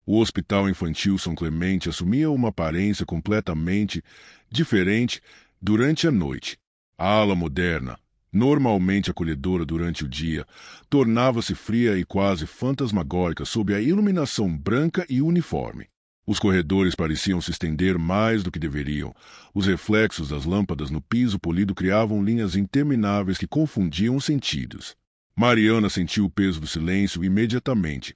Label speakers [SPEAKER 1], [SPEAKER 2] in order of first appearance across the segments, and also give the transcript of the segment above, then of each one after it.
[SPEAKER 1] O Hospital Infantil São Clemente assumia uma aparência completamente diferente durante a noite. A ala moderna, normalmente acolhedora durante o dia, tornava-se fria e quase fantasmagórica sob a iluminação branca e uniforme. Os corredores pareciam se estender mais do que deveriam. Os reflexos das lâmpadas no piso polido criavam linhas intermináveis que confundiam os sentidos. Mariana sentiu o peso do silêncio imediatamente.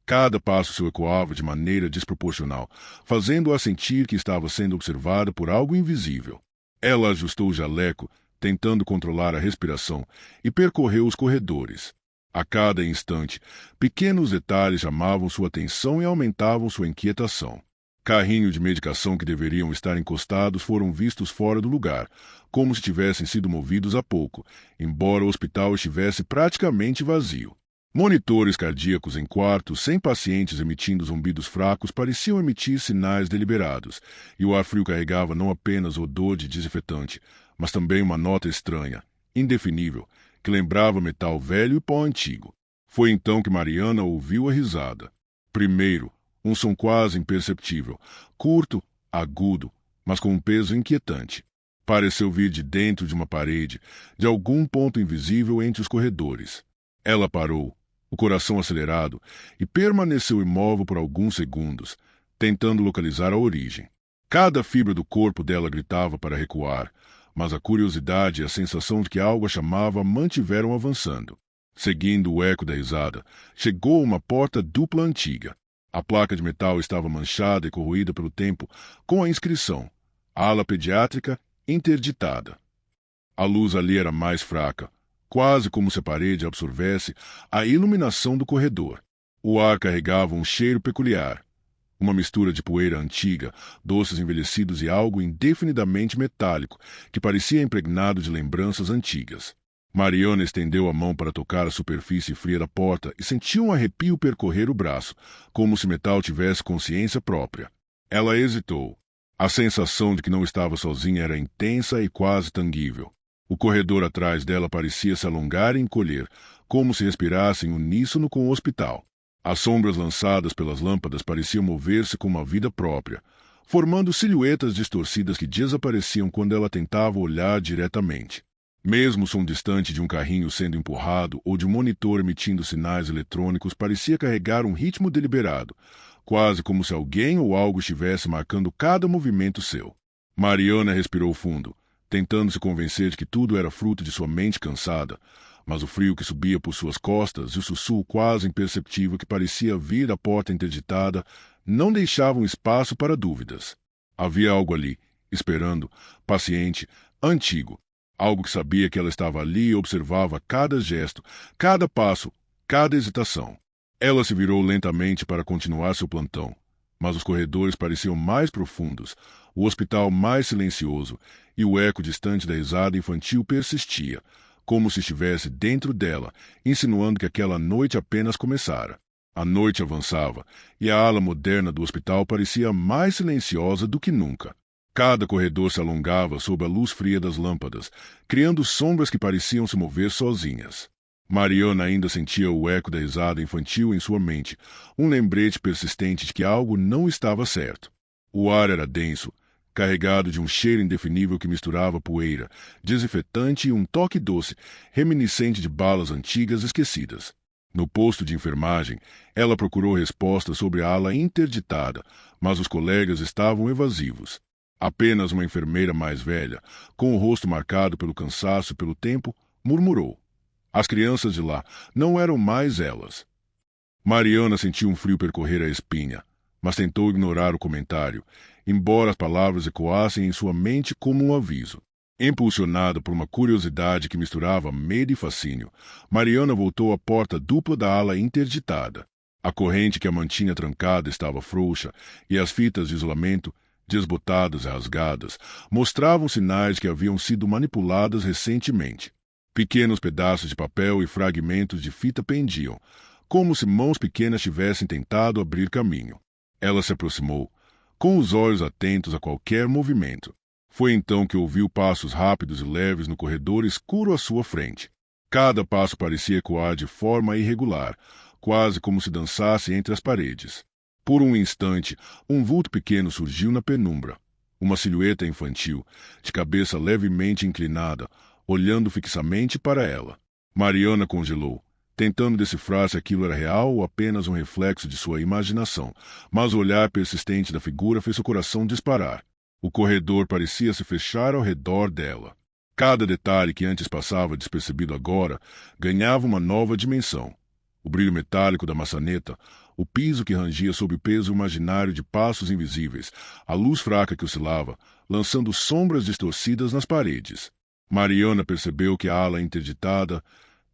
[SPEAKER 1] Cada passo se ecoava de maneira desproporcional, fazendo-a sentir que estava sendo observada por algo invisível. Ela ajustou o jaleco, tentando controlar a respiração, e percorreu os corredores. A cada instante, pequenos detalhes chamavam sua atenção e aumentavam sua inquietação. Carrinhos de medicação que deveriam estar encostados foram vistos fora do lugar, como se tivessem sido movidos há pouco, embora o hospital estivesse praticamente vazio. Monitores cardíacos em quartos sem pacientes emitindo zumbidos fracos pareciam emitir sinais deliberados, e o ar frio carregava não apenas odor de desinfetante, mas também uma nota estranha, indefinível, que lembrava metal velho e pó antigo. Foi então que Mariana ouviu a risada. Primeiro, um som quase imperceptível, curto, agudo, mas com um peso inquietante. Pareceu vir de dentro de uma parede, de algum ponto invisível entre os corredores. Ela parou, o coração acelerado, e permaneceu imóvel por alguns segundos, tentando localizar a origem. Cada fibra do corpo dela gritava para recuar, mas a curiosidade e a sensação de que algo a chamava a mantiveram avançando. Seguindo o eco da risada, chegou a uma porta dupla antiga. A placa de metal estava manchada e corroída pelo tempo, com a inscrição "Ala Pediátrica Interditada". A luz ali era mais fraca, quase como se a parede absorvesse a iluminação do corredor. O ar carregava um cheiro peculiar, uma mistura de poeira antiga, doces envelhecidos e algo indefinidamente metálico, que parecia impregnado de lembranças antigas. Mariana estendeu a mão para tocar a superfície fria da porta e sentiu um arrepio percorrer o braço, como se metal tivesse consciência própria. Ela hesitou. A sensação de que não estava sozinha era intensa e quase tangível. O corredor atrás dela parecia se alongar e encolher, como se respirasse em uníssono com o hospital. As sombras lançadas pelas lâmpadas pareciam mover-se com uma vida própria, formando silhuetas distorcidas que desapareciam quando ela tentava olhar diretamente. Mesmo o som distante de um carrinho sendo empurrado ou de um monitor emitindo sinais eletrônicos parecia carregar um ritmo deliberado, quase como se alguém ou algo estivesse marcando cada movimento seu. Mariana respirou fundo, tentando se convencer de que tudo era fruto de sua mente cansada, mas o frio que subia por suas costas e o sussurro quase imperceptível que parecia vir da porta interditada não deixavam espaço para dúvidas. Havia algo ali, esperando, paciente, antigo. Algo que sabia que ela estava ali e observava cada gesto, cada passo, cada hesitação. Ela se virou lentamente para continuar seu plantão, mas os corredores pareciam mais profundos, o hospital mais silencioso, e o eco distante da risada infantil persistia, como se estivesse dentro dela, insinuando que aquela noite apenas começara. A noite avançava, e a ala moderna do hospital parecia mais silenciosa do que nunca. Cada corredor se alongava sob a luz fria das lâmpadas, criando sombras que pareciam se mover sozinhas. Mariana ainda sentia o eco da risada infantil em sua mente, um lembrete persistente de que algo não estava certo. O ar era denso, carregado de um cheiro indefinível que misturava poeira, desinfetante e um toque doce, reminiscente de balas antigas esquecidas. No posto de enfermagem, ela procurou respostas sobre a ala interditada, mas os colegas estavam evasivos. Apenas uma enfermeira mais velha, com o rosto marcado pelo cansaço e pelo tempo, murmurou. As crianças de lá não eram mais elas. Mariana sentiu um frio percorrer a espinha, mas tentou ignorar o comentário, embora as palavras ecoassem em sua mente como um aviso. Impulsionada por uma curiosidade que misturava medo e fascínio, Mariana voltou à porta dupla da ala interditada. A corrente que a mantinha trancada estava frouxa e as fitas de isolamento, desbotadas e rasgadas, mostravam sinais que haviam sido manipuladas recentemente. Pequenos pedaços de papel e fragmentos de fita pendiam, como se mãos pequenas tivessem tentado abrir caminho. Ela se aproximou, com os olhos atentos a qualquer movimento. Foi então que ouviu passos rápidos e leves no corredor escuro à sua frente. Cada passo parecia ecoar de forma irregular, quase como se dançasse entre as paredes. Por um instante, um vulto pequeno surgiu na penumbra. Uma silhueta infantil, de cabeça levemente inclinada, olhando fixamente para ela. Mariana congelou, tentando decifrar se aquilo era real ou apenas um reflexo de sua imaginação, mas o olhar persistente da figura fez seu coração disparar. O corredor parecia se fechar ao redor dela. Cada detalhe que antes passava despercebido agora ganhava uma nova dimensão. O brilho metálico da maçaneta, o piso que rangia sob o peso imaginário de passos invisíveis, a luz fraca que oscilava, lançando sombras distorcidas nas paredes. Mariana percebeu que a ala interditada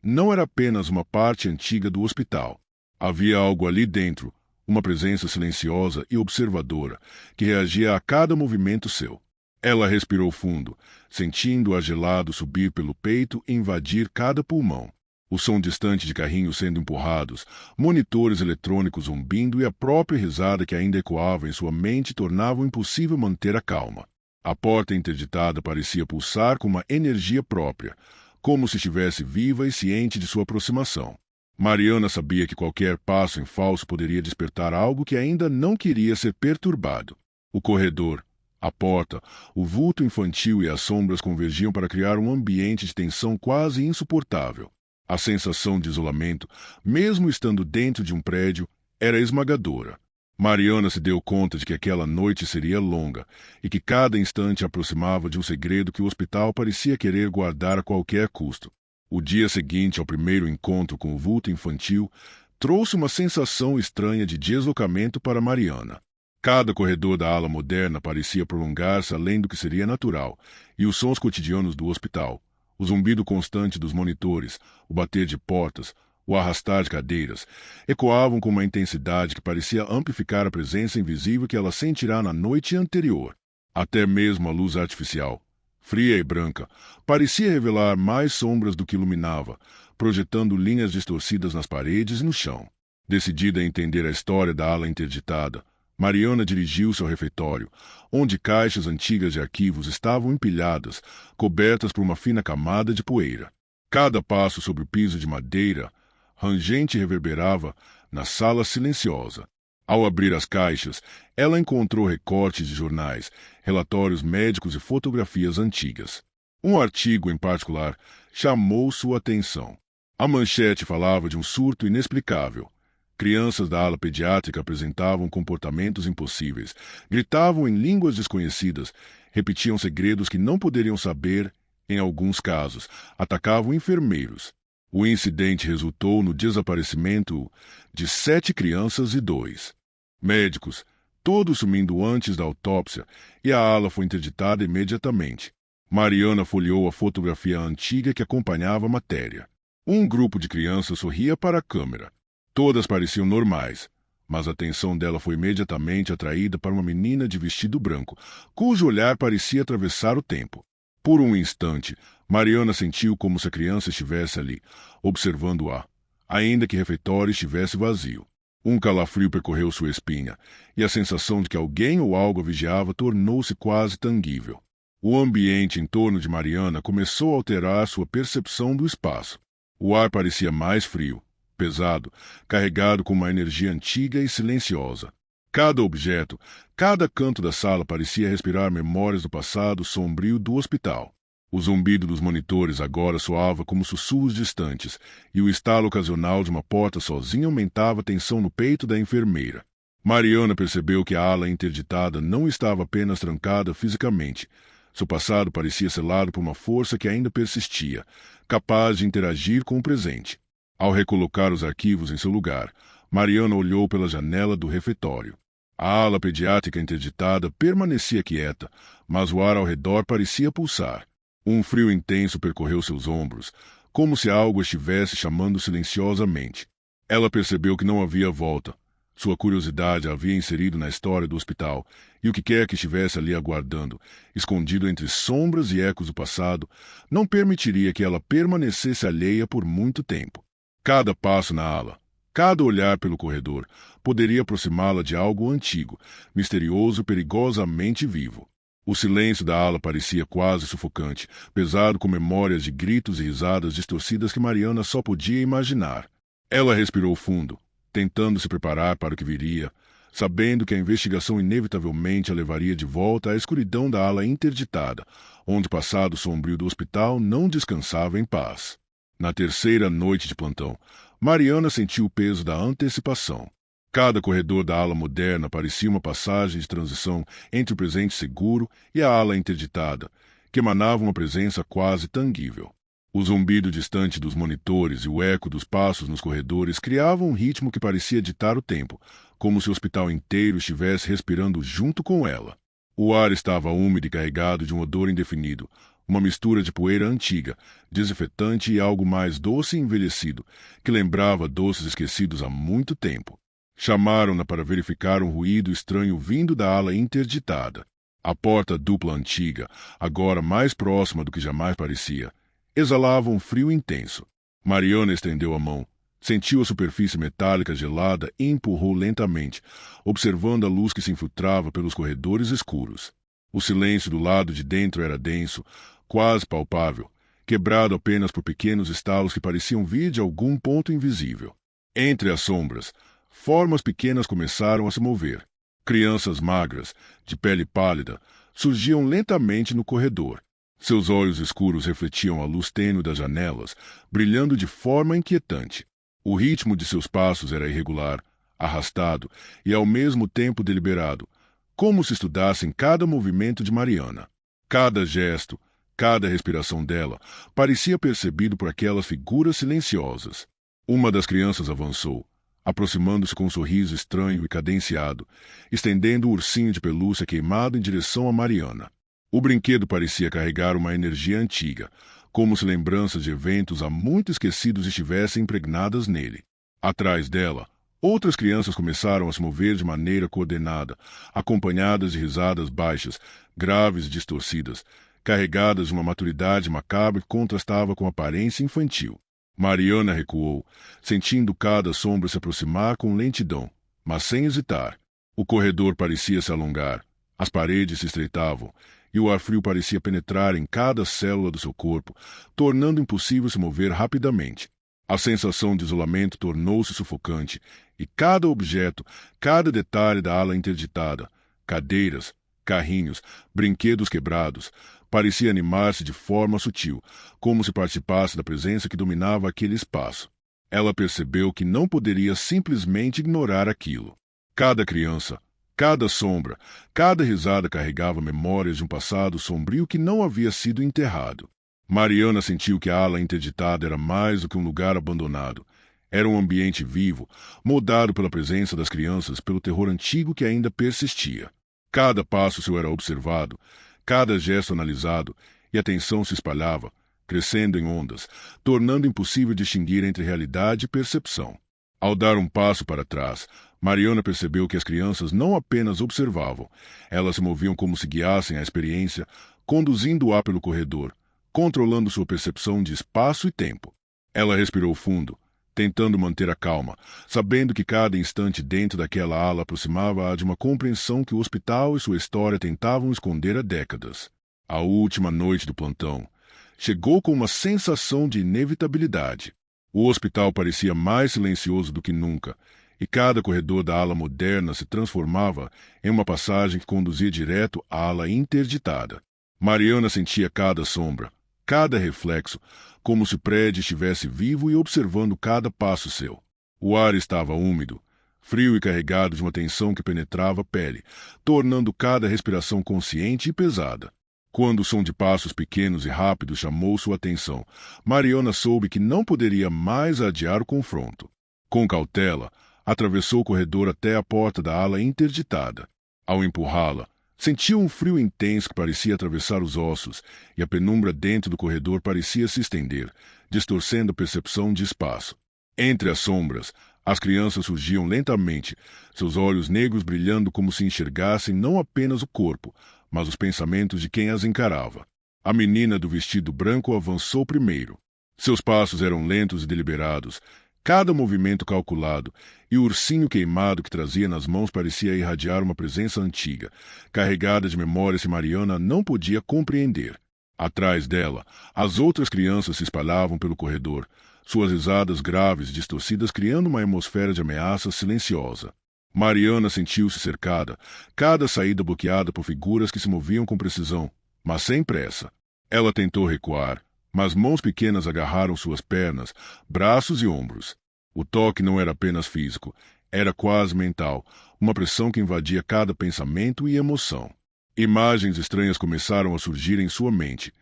[SPEAKER 1] não era apenas uma parte antiga do hospital. Havia algo ali dentro, uma presença silenciosa e observadora, que reagia a cada movimento seu. Ela respirou fundo, sentindo o ar gelado subir pelo peito e invadir cada pulmão. O som distante de carrinhos sendo empurrados, monitores eletrônicos zumbindo e a própria risada que ainda ecoava em sua mente tornavam impossível manter a calma. A porta interditada parecia pulsar com uma energia própria, como se estivesse viva e ciente de sua aproximação. Mariana sabia que qualquer passo em falso poderia despertar algo que ainda não queria ser perturbado. O corredor, a porta, o vulto infantil e as sombras convergiam para criar um ambiente de tensão quase insuportável. A sensação de isolamento, mesmo estando dentro de um prédio, era esmagadora. Mariana se deu conta de que aquela noite seria longa e que cada instante aproximava de um segredo que o hospital parecia querer guardar a qualquer custo. O dia seguinte ao primeiro encontro com o vulto infantil trouxe uma sensação estranha de deslocamento para Mariana. Cada corredor da ala moderna parecia prolongar-se além do que seria natural, e os sons cotidianos do hospital, o zumbido constante dos monitores, o bater de portas, o arrastar de cadeiras, ecoavam com uma intensidade que parecia amplificar a presença invisível que ela sentirá na noite anterior. Até mesmo a luz artificial, fria e branca, parecia revelar mais sombras do que iluminava, projetando linhas distorcidas nas paredes e no chão. Decidida a entender a história da ala interditada, Mariana dirigiu-se ao refeitório, onde caixas antigas de arquivos estavam empilhadas, cobertas por uma fina camada de poeira. Cada passo sobre o piso de madeira rangente reverberava na sala silenciosa. Ao abrir as caixas, ela encontrou recortes de jornais, relatórios médicos e fotografias antigas. Um artigo, em particular, chamou sua atenção. A manchete falava de um surto inexplicável. Crianças da ala pediátrica apresentavam comportamentos impossíveis, gritavam em línguas desconhecidas, repetiam segredos que não poderiam saber, em alguns casos, atacavam enfermeiros. O incidente resultou no desaparecimento de 7 crianças e 2 médicos, todos sumindo antes da autópsia, e a ala foi interditada imediatamente. Mariana folheou a fotografia antiga que acompanhava a matéria. Um grupo de crianças sorria para a câmera. Todas pareciam normais, mas a atenção dela foi imediatamente atraída para uma menina de vestido branco, cujo olhar parecia atravessar o tempo. Por um instante, Mariana sentiu como se a criança estivesse ali, observando-a, ainda que o refeitório estivesse vazio. Um calafrio percorreu sua espinha, e a sensação de que alguém ou algo a vigiava tornou-se quase tangível. O ambiente em torno de Mariana começou a alterar sua percepção do espaço. O ar parecia mais frio, pesado, carregado com uma energia antiga e silenciosa. Cada objeto, cada canto da sala parecia respirar memórias do passado sombrio do hospital. O zumbido dos monitores agora soava como sussurros distantes, e o estalo ocasional de uma porta sozinha aumentava a tensão no peito da enfermeira. Mariana percebeu que a ala interditada não estava apenas trancada fisicamente. Seu passado parecia selado por uma força que ainda persistia, capaz de interagir com o presente. Ao recolocar os arquivos em seu lugar, Mariana olhou pela janela do refeitório. A ala pediátrica interditada permanecia quieta, mas o ar ao redor parecia pulsar. Um frio intenso percorreu seus ombros, como se algo estivesse chamando silenciosamente. Ela percebeu que não havia volta. Sua curiosidade a havia inserido na história do hospital, e o que quer que estivesse ali aguardando, escondido entre sombras e ecos do passado, não permitiria que ela permanecesse alheia por muito tempo. Cada passo na ala, cada olhar pelo corredor, poderia aproximá-la de algo antigo, misterioso e perigosamente vivo. O silêncio da ala parecia quase sufocante, pesado com memórias de gritos e risadas distorcidas que Mariana só podia imaginar. Ela respirou fundo, tentando se preparar para o que viria, sabendo que a investigação inevitavelmente a levaria de volta à escuridão da ala interditada, onde o passado sombrio do hospital não descansava em paz. Na terceira noite de plantão, Mariana sentiu o peso da antecipação. Cada corredor da ala moderna parecia uma passagem de transição entre o presente seguro e a ala interditada, que emanava uma presença quase tangível. O zumbido distante dos monitores e o eco dos passos nos corredores criavam um ritmo que parecia ditar o tempo, como se o hospital inteiro estivesse respirando junto com ela. O ar estava úmido e carregado de um odor indefinido, uma mistura de poeira antiga, desinfetante e algo mais doce e envelhecido, que lembrava doces esquecidos há muito tempo. Chamaram-na para verificar um ruído estranho vindo da ala interditada. A porta dupla antiga, agora mais próxima do que jamais parecia, exalava um frio intenso. Mariana estendeu a mão, sentiu a superfície metálica gelada e empurrou lentamente, observando a luz que se infiltrava pelos corredores escuros. O silêncio do lado de dentro era denso, quase palpável, quebrado apenas por pequenos estalos que pareciam vir de algum ponto invisível. Entre as sombras, formas pequenas começaram a se mover. Crianças magras, de pele pálida, surgiam lentamente no corredor. Seus olhos escuros refletiam a luz tênue das janelas, brilhando de forma inquietante. O ritmo de seus passos era irregular, arrastado e ao mesmo tempo deliberado, como se estudassem cada movimento de Mariana. Cada gesto, cada respiração dela, parecia percebido por aquelas figuras silenciosas. Uma das crianças avançou, aproximando-se com um sorriso estranho e cadenciado, estendendo o ursinho de pelúcia queimado em direção a Mariana. O brinquedo parecia carregar uma energia antiga, como se lembranças de eventos há muito esquecidos estivessem impregnadas nele. Atrás dela, outras crianças começaram a se mover de maneira coordenada, acompanhadas de risadas baixas, graves e distorcidas, carregadas de uma maturidade macabra que contrastava com a aparência infantil. Mariana recuou, sentindo cada sombra se aproximar com lentidão, mas sem hesitar. O corredor parecia se alongar, as paredes se estreitavam, e o ar frio parecia penetrar em cada célula do seu corpo, tornando impossível se mover rapidamente. A sensação de isolamento tornou-se sufocante, e cada objeto, cada detalhe da ala interditada, cadeiras, carrinhos, brinquedos quebrados, parecia animar-se de forma sutil, como se participasse da presença que dominava aquele espaço. Ela percebeu que não poderia simplesmente ignorar aquilo. Cada criança, cada sombra, cada risada carregava memórias de um passado sombrio que não havia sido enterrado. Mariana sentiu que a ala interditada era mais do que um lugar abandonado. Era um ambiente vivo, moldado pela presença das crianças, pelo terror antigo que ainda persistia. Cada passo seu era observado, cada gesto analisado, e a tensão se espalhava, crescendo em ondas, tornando impossível distinguir entre realidade e percepção. Ao dar um passo para trás, Mariana percebeu que as crianças não apenas observavam, elas se moviam como se guiassem a experiência, conduzindo-a pelo corredor, controlando sua percepção de espaço e tempo. Ela respirou fundo, tentando manter a calma, sabendo que cada instante dentro daquela ala aproximava-a de uma compreensão que o hospital e sua história tentavam esconder há décadas. A última noite do plantão chegou com uma sensação de inevitabilidade. O hospital parecia mais silencioso do que nunca, e cada corredor da ala moderna se transformava em uma passagem que conduzia direto à ala interditada. Mariana sentia cada sombra, cada reflexo, como se o prédio estivesse vivo e observando cada passo seu. O ar estava úmido, frio e carregado de uma tensão que penetrava a pele, tornando cada respiração consciente e pesada. Quando o som de passos pequenos e rápidos chamou sua atenção, Mariana soube que não poderia mais adiar o confronto. Com cautela, atravessou o corredor até a porta da ala interditada. Ao empurrá-la, sentiu um frio intenso que parecia atravessar os ossos, e a penumbra dentro do corredor parecia se estender, distorcendo a percepção de espaço. Entre as sombras, as crianças surgiam lentamente, seus olhos negros brilhando como se enxergassem não apenas o corpo, mas os pensamentos de quem as encarava. A menina do vestido branco avançou primeiro. Seus passos eram lentos e deliberados, cada movimento calculado, e o ursinho queimado que trazia nas mãos parecia irradiar uma presença antiga, carregada de memórias que Mariana não podia compreender. Atrás dela, as outras crianças se espalhavam pelo corredor, suas risadas graves e distorcidas criando uma atmosfera de ameaça silenciosa. Mariana sentiu-se cercada, cada saída bloqueada por figuras que se moviam com precisão, mas sem pressa. Ela tentou recuar, mas mãos pequenas agarraram suas pernas, braços e ombros. O toque não era apenas físico, era quase mental, uma pressão que invadia cada pensamento e emoção. Imagens estranhas começaram a surgir em sua mente.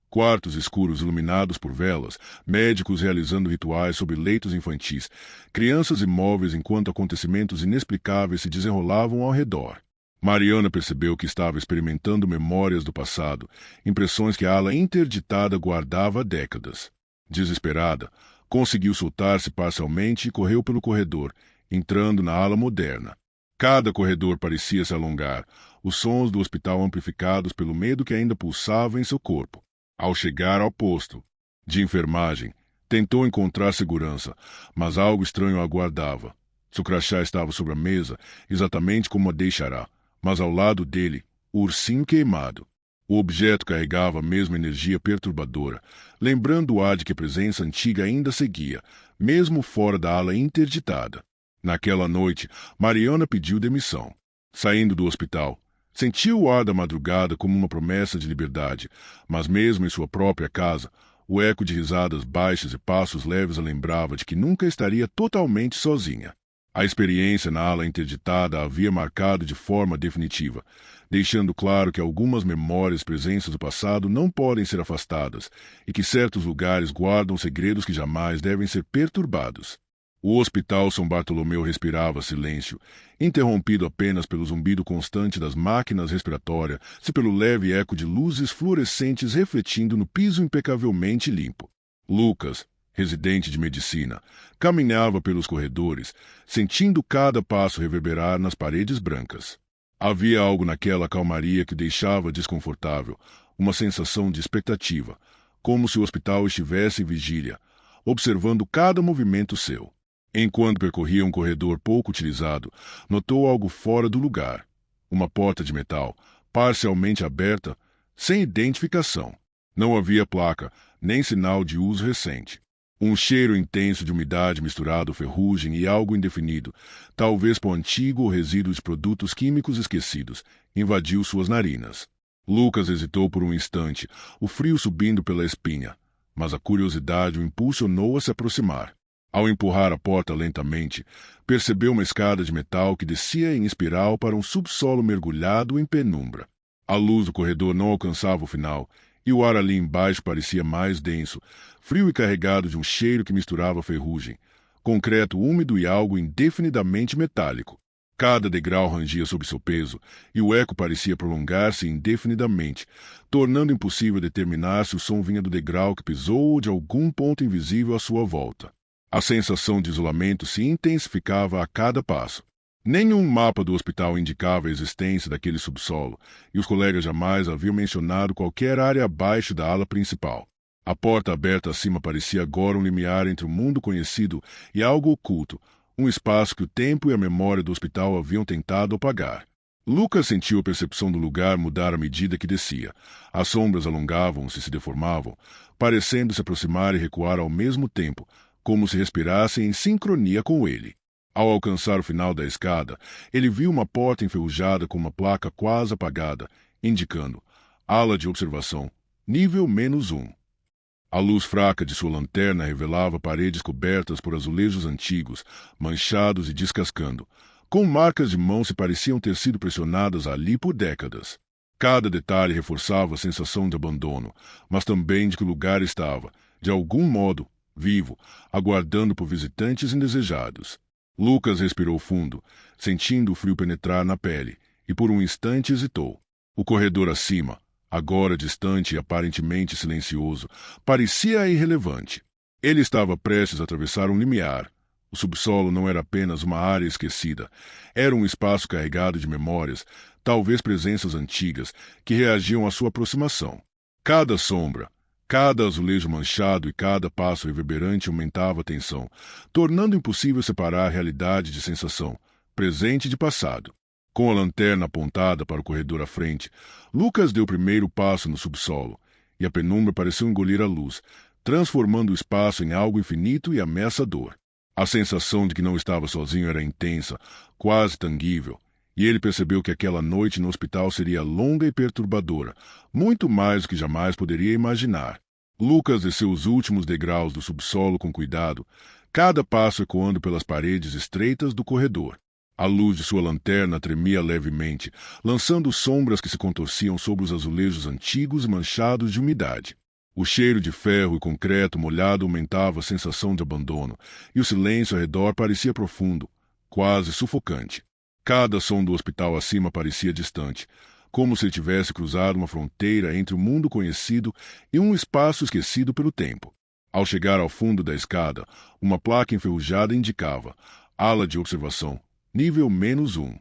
[SPEAKER 1] Quartos escuros iluminados por velas, médicos realizando rituais sobre leitos infantis, crianças imóveis enquanto acontecimentos inexplicáveis se desenrolavam ao redor. Mariana percebeu que estava experimentando memórias do passado, impressões que a ala interditada guardava há décadas. Desesperada, conseguiu soltar-se parcialmente e correu pelo corredor, entrando na ala moderna. Cada corredor parecia se alongar, os sons do hospital amplificados pelo medo que ainda pulsava em seu corpo. Ao chegar ao posto de enfermagem, tentou encontrar segurança, mas algo estranho a aguardava. Seu crachá estava sobre a mesa, exatamente como a deixará, mas ao lado dele, o ursinho queimado. O objeto carregava a mesma energia perturbadora, lembrando o ar de que a presença antiga ainda seguia, mesmo fora da ala interditada. Naquela noite, Mariana pediu demissão. Saindo do hospital, sentiu o ar da madrugada como uma promessa de liberdade, mas mesmo em sua própria casa, o eco de risadas baixas e passos leves a lembrava de que nunca estaria totalmente sozinha. A experiência na ala interditada a havia marcado de forma definitiva, deixando claro que algumas memórias e presenças do passado não podem ser afastadas e que certos lugares guardam segredos que jamais devem ser perturbados. O Hospital São Bartolomeu respirava silêncio, interrompido apenas pelo zumbido constante das máquinas respiratórias e pelo leve eco de luzes fluorescentes refletindo no piso impecavelmente limpo. Lucas, residente de medicina, caminhava pelos corredores, sentindo cada passo reverberar nas paredes brancas. Havia algo naquela calmaria que o deixava desconfortável, uma sensação de expectativa, como se o hospital estivesse em vigília, observando cada movimento seu. Enquanto percorria um corredor pouco utilizado, notou algo fora do lugar. Uma porta de metal, parcialmente aberta, sem identificação. Não havia placa, nem sinal de uso recente. Um cheiro intenso de umidade misturado à ferrugem e algo indefinido, talvez pó antigo ou resíduo de produtos químicos esquecidos, invadiu suas narinas. Lucas hesitou por um instante, o frio subindo pela espinha, mas a curiosidade o impulsionou a se aproximar. Ao empurrar a porta lentamente, percebeu uma escada de metal que descia em espiral para um subsolo mergulhado em penumbra. A luz do corredor não alcançava o final, e o ar ali embaixo parecia mais denso, frio e carregado de um cheiro que misturava ferrugem, concreto úmido e algo indefinidamente metálico. Cada degrau rangia sob seu peso, e o eco parecia prolongar-se indefinidamente, tornando impossível determinar se o som vinha do degrau que pisou ou de algum ponto invisível à sua volta. A sensação de isolamento se intensificava a cada passo. Nenhum mapa do hospital indicava a existência daquele subsolo, e os colegas jamais haviam mencionado qualquer área abaixo da ala principal. A porta aberta acima parecia agora um limiar entre o mundo conhecido e algo oculto, um espaço que o tempo e a memória do hospital haviam tentado apagar. Lucas sentiu a percepção do lugar mudar à medida que descia. As sombras alongavam-se e se deformavam, parecendo se aproximar e recuar ao mesmo tempo, como se respirassem em sincronia com ele. Ao alcançar o final da escada, ele viu uma porta enferrujada com uma placa quase apagada, indicando ala de observação, nível -1. A luz fraca de sua lanterna revelava paredes cobertas por azulejos antigos, manchados e descascando, com marcas de mãos que pareciam ter sido pressionadas ali por décadas. Cada detalhe reforçava a sensação de abandono, mas também de que o lugar estava, de algum modo, vivo, aguardando por visitantes indesejados. Lucas respirou fundo, sentindo o frio penetrar na pele, e por um instante hesitou. O corredor acima, agora distante e aparentemente silencioso, parecia irrelevante. Ele estava prestes a atravessar um limiar. O subsolo não era apenas uma área esquecida, era um espaço carregado de memórias, talvez presenças antigas, que reagiam à sua aproximação. Cada sombra, cada azulejo manchado e cada passo reverberante aumentava a tensão, tornando impossível separar a realidade de sensação, presente de passado. Com a lanterna apontada para o corredor à frente, Lucas deu o primeiro passo no subsolo, e a penumbra pareceu engolir a luz, transformando o espaço em algo infinito e ameaçador. A sensação de que não estava sozinho era intensa, quase tangível, e ele percebeu que aquela noite no hospital seria longa e perturbadora, muito mais do que jamais poderia imaginar. Lucas desceu os últimos degraus do subsolo com cuidado, cada passo ecoando pelas paredes estreitas do corredor. A luz de sua lanterna tremia levemente, lançando sombras que se contorciam sobre os azulejos antigos e manchados de umidade. O cheiro de ferro e concreto molhado aumentava a sensação de abandono, e o silêncio ao redor parecia profundo, quase sufocante. Cada som do hospital acima parecia distante, como se ele tivesse cruzado uma fronteira entre o mundo conhecido e um espaço esquecido pelo tempo. Ao chegar ao fundo da escada, uma placa enferrujada indicava Ala de Observação, nível -1.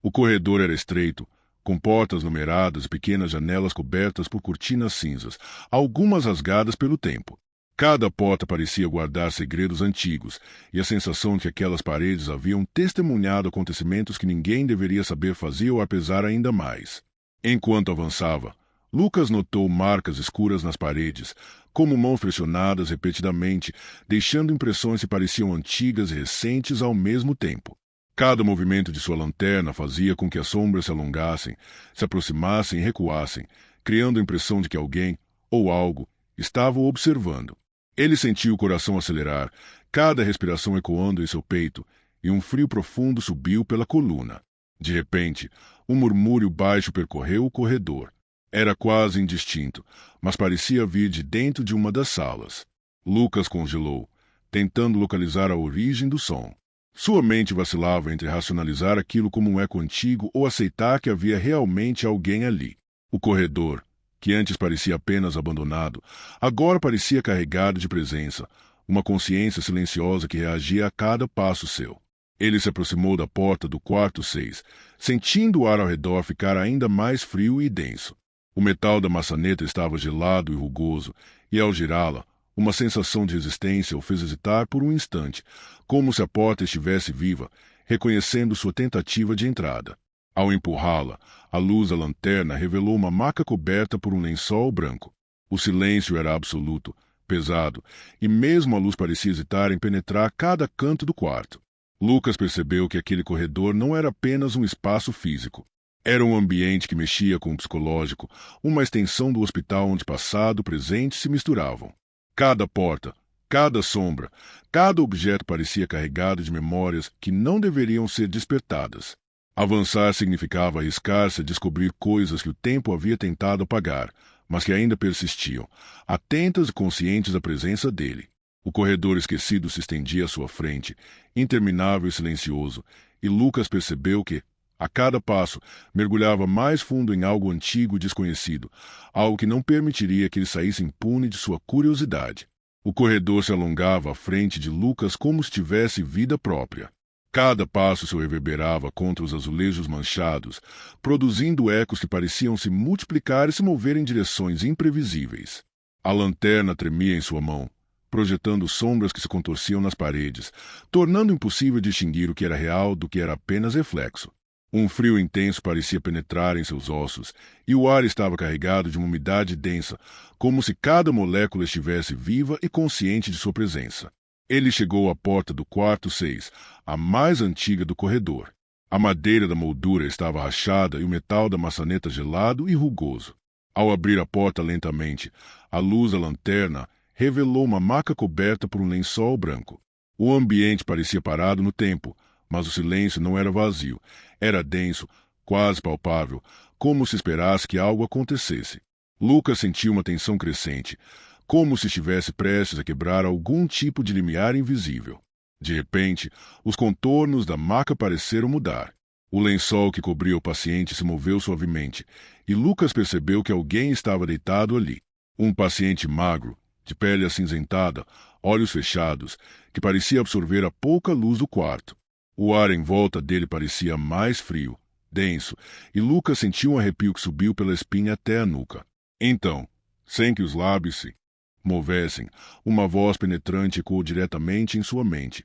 [SPEAKER 1] O corredor era estreito, com portas numeradas e pequenas janelas cobertas por cortinas cinzas, algumas rasgadas pelo tempo. Cada porta parecia guardar segredos antigos, e a sensação de que aquelas paredes haviam testemunhado acontecimentos que ninguém deveria saber fazia-o apesar ainda mais. Enquanto avançava, Lucas notou marcas escuras nas paredes, como mãos pressionadas repetidamente, deixando impressões que pareciam antigas e recentes ao mesmo tempo. Cada movimento de sua lanterna fazia com que as sombras se alongassem, se aproximassem e recuassem, criando a impressão de que alguém, ou algo, estava o observando. Ele sentiu o coração acelerar, cada respiração ecoando em seu peito, e um frio profundo subiu pela coluna. De repente, um murmúrio baixo percorreu o corredor. Era quase indistinto, mas parecia vir de dentro de uma das salas. Lucas congelou, tentando localizar a origem do som. Sua mente vacilava entre racionalizar aquilo como um eco antigo ou aceitar que havia realmente alguém ali. O corredor, que antes parecia apenas abandonado, agora parecia carregado de presença, uma consciência silenciosa que reagia a cada passo seu. Ele se aproximou da porta do quarto 6, sentindo o ar ao redor ficar ainda mais frio e denso. O metal da maçaneta estava gelado e rugoso, e ao girá-la, uma sensação de resistência o fez hesitar por um instante, como se a porta estivesse viva, reconhecendo sua tentativa de entrada. Ao empurrá-la, a luz da lanterna revelou uma maca coberta por um lençol branco. O silêncio era absoluto, pesado, e mesmo a luz parecia hesitar em penetrar cada canto do quarto. Lucas percebeu que aquele corredor não era apenas um espaço físico. Era um ambiente que mexia com o psicológico, uma extensão do hospital onde passado e presente se misturavam. Cada porta, cada sombra, cada objeto parecia carregado de memórias que não deveriam ser despertadas. Avançar significava arriscar-se a descobrir coisas que o tempo havia tentado apagar, mas que ainda persistiam, atentas e conscientes da presença dele. O corredor esquecido se estendia à sua frente, interminável e silencioso, e Lucas percebeu que, a cada passo, mergulhava mais fundo em algo antigo e desconhecido, algo que não permitiria que ele saísse impune de sua curiosidade. O corredor se alongava à frente de Lucas como se tivesse vida própria. Cada passo se reverberava contra os azulejos manchados, produzindo ecos que pareciam se multiplicar e se mover em direções imprevisíveis. A lanterna tremia em sua mão, projetando sombras que se contorciam nas paredes, tornando impossível distinguir o que era real do que era apenas reflexo. Um frio intenso parecia penetrar em seus ossos, e o ar estava carregado de uma umidade densa, como se cada molécula estivesse viva e consciente de sua presença. Ele chegou à porta do quarto 6, a mais antiga do corredor. A madeira da moldura estava rachada e o metal da maçaneta gelado e rugoso. Ao abrir a porta lentamente, a luz da lanterna revelou uma maca coberta por um lençol branco. O ambiente parecia parado no tempo, mas o silêncio não era vazio, era denso, quase palpável, como se esperasse que algo acontecesse. Lucas sentiu uma tensão crescente, como se estivesse prestes a quebrar algum tipo de limiar invisível. De repente, os contornos da maca pareceram mudar. O lençol que cobria o paciente se moveu suavemente, e Lucas percebeu que alguém estava deitado ali. Um paciente magro, de pele acinzentada, olhos fechados, que parecia absorver a pouca luz do quarto. O ar em volta dele parecia mais frio, denso, e Lucas sentiu um arrepio que subiu pela espinha até a nuca. Então, sem que os lábios se movessem, uma voz penetrante ecoou diretamente em sua mente.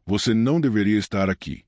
[SPEAKER 1] Você não deveria estar aqui.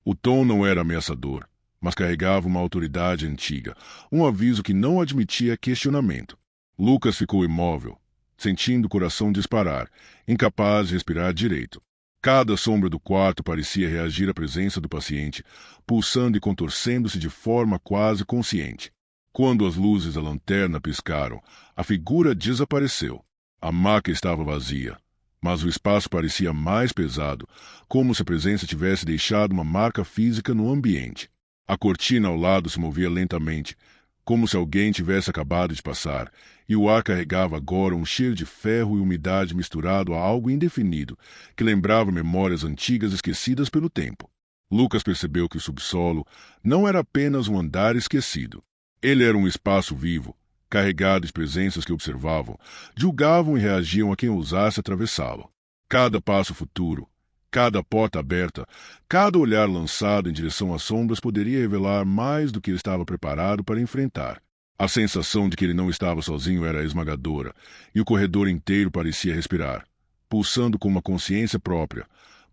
[SPEAKER 1] O tom não era ameaçador, mas carregava uma autoridade antiga, um aviso que não admitia questionamento. Lucas ficou imóvel, sentindo o coração disparar, incapaz de respirar direito. Cada sombra do quarto parecia reagir à presença do paciente, pulsando e contorcendo-se de forma quase consciente. Quando as luzes da lanterna piscaram, a figura desapareceu. A maca estava vazia, mas o espaço parecia mais pesado, como se a presença tivesse deixado uma marca física no ambiente. A cortina ao lado se movia lentamente, como se alguém tivesse acabado de passar, e o ar carregava agora um cheiro de ferro e umidade misturado a algo indefinido, que lembrava memórias antigas esquecidas pelo tempo. Lucas percebeu que o subsolo não era apenas um andar esquecido. Ele era um espaço vivo, carregado de presenças que observavam, julgavam e reagiam a quem ousasse atravessá-lo. Cada passo futuro, cada porta aberta, cada olhar lançado em direção às sombras poderia revelar mais do que ele estava preparado para enfrentar. A sensação de que ele não estava sozinho era esmagadora, e o corredor inteiro parecia respirar, pulsando com uma consciência própria,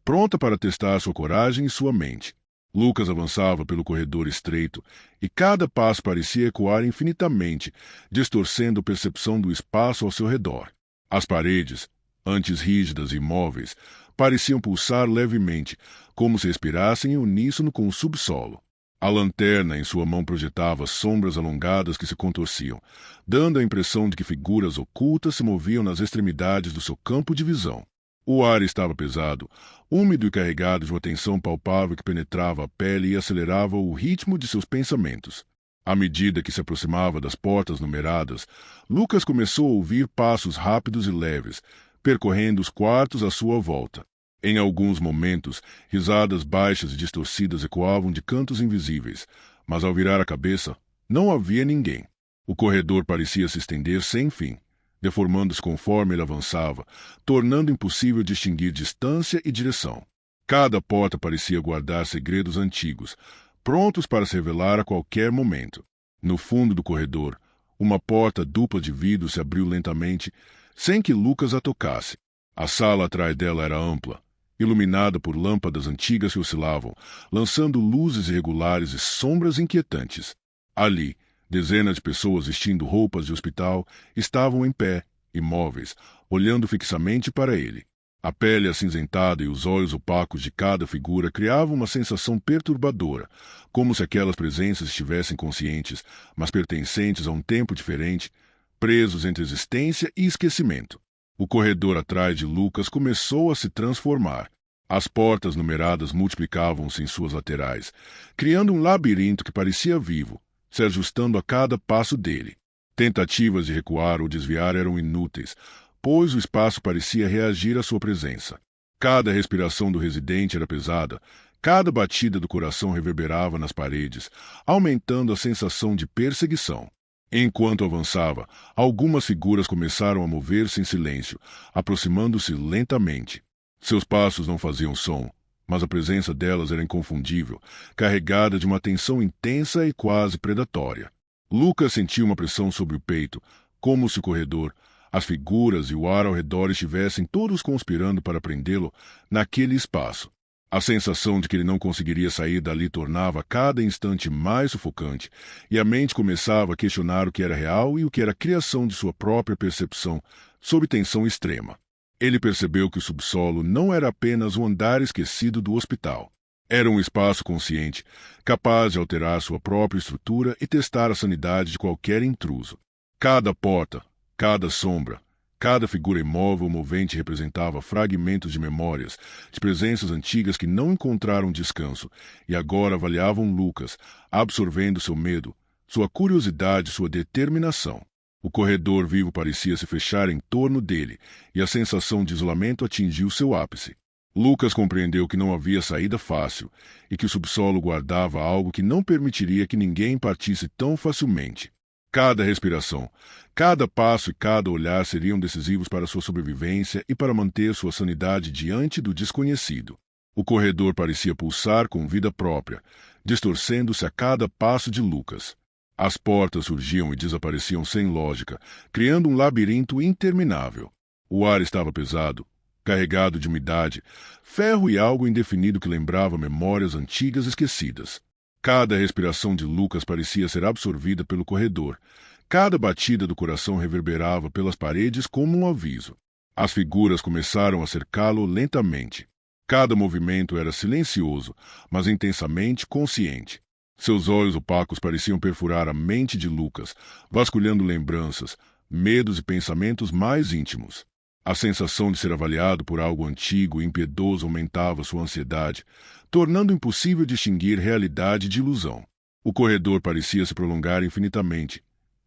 [SPEAKER 1] pronta para testar sua coragem e sua mente. Lucas avançava pelo corredor estreito, e cada passo parecia ecoar infinitamente, distorcendo a percepção do espaço ao seu redor. As paredes, antes rígidas e imóveis, pareciam pulsar levemente, como se respirassem em uníssono com o subsolo. A lanterna em sua mão projetava sombras alongadas que se contorciam, dando a impressão de que figuras ocultas se moviam nas extremidades do seu campo de visão. O ar estava pesado, úmido e carregado de uma tensão palpável que penetrava a pele e acelerava o ritmo de seus pensamentos. À medida que se aproximava das portas numeradas, Lucas começou a ouvir passos rápidos e leves, percorrendo os quartos à sua volta. Em alguns momentos, risadas baixas e distorcidas ecoavam de cantos invisíveis, mas ao virar a cabeça, não havia ninguém. O corredor parecia se estender sem fim, deformando-se conforme ele avançava, tornando impossível distinguir distância e direção. Cada porta parecia guardar segredos antigos, prontos para se revelar a qualquer momento. No fundo do corredor, uma porta dupla de vidro se abriu lentamente, sem que Lucas a tocasse. A sala atrás dela era ampla, iluminada por lâmpadas antigas que oscilavam, lançando luzes irregulares e sombras inquietantes. Ali, dezenas de pessoas vestindo roupas de hospital estavam em pé, imóveis, olhando fixamente para ele. A pele acinzentada e os olhos opacos de cada figura criavam uma sensação perturbadora, como se aquelas presenças estivessem conscientes, mas pertencentes a um tempo diferente, presos entre existência e esquecimento. O corredor atrás de Lucas começou a se transformar. As portas numeradas multiplicavam-se em suas laterais, criando um labirinto que parecia vivo, se ajustando a cada passo dele. Tentativas de recuar ou desviar eram inúteis, pois o espaço parecia reagir à sua presença. Cada respiração do residente era pesada, cada batida do coração reverberava nas paredes, aumentando a sensação de perseguição. Enquanto avançava, algumas figuras começaram a mover-se em silêncio, aproximando-se lentamente. Seus passos não faziam som, mas a presença delas era inconfundível, carregada de uma tensão intensa e quase predatória. Lucas sentiu uma pressão sobre o peito, como se o corredor, as figuras e o ar ao redor estivessem todos conspirando para prendê-lo naquele espaço. A sensação de que ele não conseguiria sair dali tornava cada instante mais sufocante, e a mente começava a questionar o que era real e o que era criação de sua própria percepção, sob tensão extrema. Ele percebeu que o subsolo não era apenas um andar esquecido do hospital. Era um espaço consciente, capaz de alterar sua própria estrutura e testar a sanidade de qualquer intruso. Cada porta, cada sombra, cada figura imóvel ou movente representava fragmentos de memórias, de presenças antigas que não encontraram descanso e agora avaliavam Lucas, absorvendo seu medo, sua curiosidade e sua determinação. O corredor vivo parecia se fechar em torno dele e a sensação de isolamento atingiu seu ápice. Lucas compreendeu que não havia saída fácil e que o subsolo guardava algo que não permitiria que ninguém partisse tão facilmente. Cada respiração, cada passo e cada olhar seriam decisivos para sua sobrevivência e para manter sua sanidade diante do desconhecido. O corredor parecia pulsar com vida própria, distorcendo-se a cada passo de Lucas. As portas surgiam e desapareciam sem lógica, criando um labirinto interminável. O ar estava pesado, carregado de umidade, ferro e algo indefinido que lembrava memórias antigas esquecidas. Cada respiração de Lucas parecia ser absorvida pelo corredor. Cada batida do coração reverberava pelas paredes como um aviso. As figuras começaram a cercá-lo lentamente. Cada movimento era silencioso, mas intensamente consciente. Seus olhos opacos pareciam perfurar a mente de Lucas, vasculhando lembranças, medos e pensamentos mais íntimos. A sensação de ser avaliado por algo antigo e impiedoso aumentava sua ansiedade, tornando impossível distinguir realidade de ilusão. O corredor parecia se prolongar infinitamente,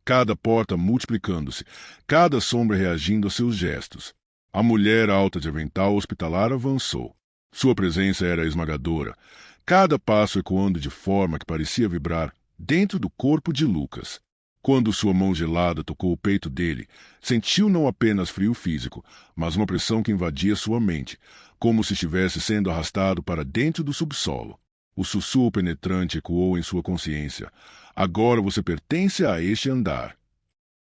[SPEAKER 1] cada porta multiplicando-se, cada sombra reagindo a seus gestos. A mulher alta de avental hospitalar avançou. Sua presença era esmagadora, cada passo ecoando de forma que parecia vibrar dentro do corpo de Lucas. Quando sua mão gelada tocou o peito dele, sentiu não apenas frio físico, mas uma pressão que invadia sua mente, como se estivesse sendo arrastado para dentro do subsolo. O sussurro penetrante ecoou em sua consciência. Agora você pertence a este andar.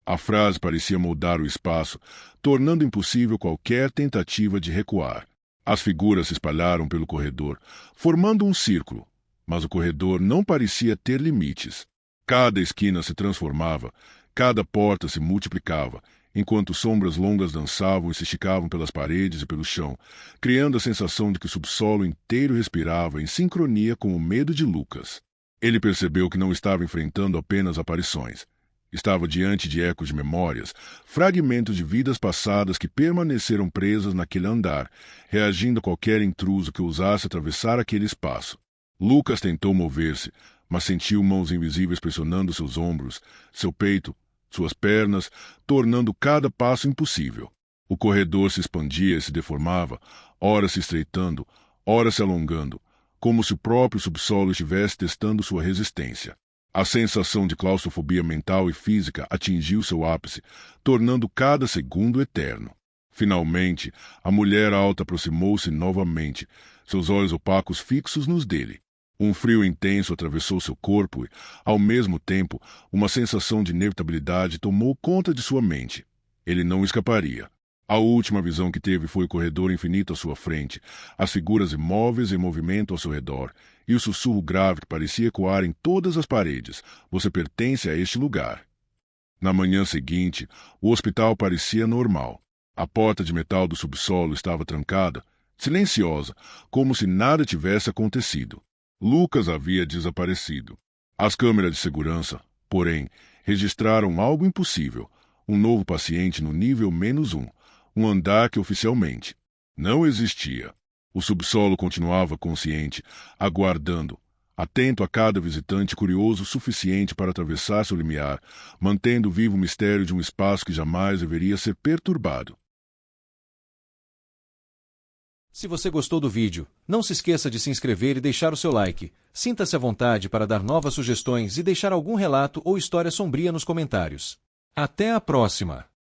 [SPEAKER 1] A frase parecia moldar o espaço, tornando impossível qualquer tentativa de recuar. As figuras se espalharam pelo corredor, formando um círculo, mas o corredor não parecia ter limites. Cada esquina se transformava, cada porta se multiplicava, enquanto sombras longas dançavam e se esticavam pelas paredes e pelo chão, criando a sensação de que o subsolo inteiro respirava em sincronia com o medo de Lucas. Ele percebeu que não estava enfrentando apenas aparições. Estava diante de ecos de memórias, fragmentos de vidas passadas que permaneceram presas naquele andar, reagindo a qualquer intruso que ousasse atravessar aquele espaço. Lucas tentou mover-se, mas sentiu mãos invisíveis pressionando seus ombros, seu peito, suas pernas, tornando cada passo impossível. O corredor se expandia e se deformava, ora se estreitando, ora se alongando, como se o próprio subsolo estivesse testando sua resistência. A sensação de claustrofobia mental e física atingiu seu ápice, tornando cada segundo eterno. Finalmente, a mulher alta aproximou-se novamente, seus olhos opacos fixos nos dele. Um frio intenso atravessou seu corpo e, ao mesmo tempo, uma sensação de inevitabilidade tomou conta de sua mente. Ele não escaparia. A última visão que teve foi o corredor infinito à sua frente, as figuras imóveis em movimento ao seu redor, e o sussurro grave que parecia ecoar em todas as paredes. Você pertence a este lugar. Na manhã seguinte, o hospital parecia normal. A porta de metal do subsolo estava trancada, silenciosa, como se nada tivesse acontecido. Lucas havia desaparecido. As câmeras de segurança, porém, registraram algo impossível, um novo paciente no nível -1, um andar que oficialmente não existia. O subsolo continuava consciente, aguardando, atento a cada visitante curioso o suficiente para atravessar seu limiar, mantendo vivo o mistério de um espaço que jamais deveria ser perturbado.
[SPEAKER 2] Se você gostou do vídeo, não se esqueça de se inscrever e deixar o seu like. Sinta-se à vontade para dar novas sugestões e deixar algum relato ou história sombria nos comentários. Até a próxima!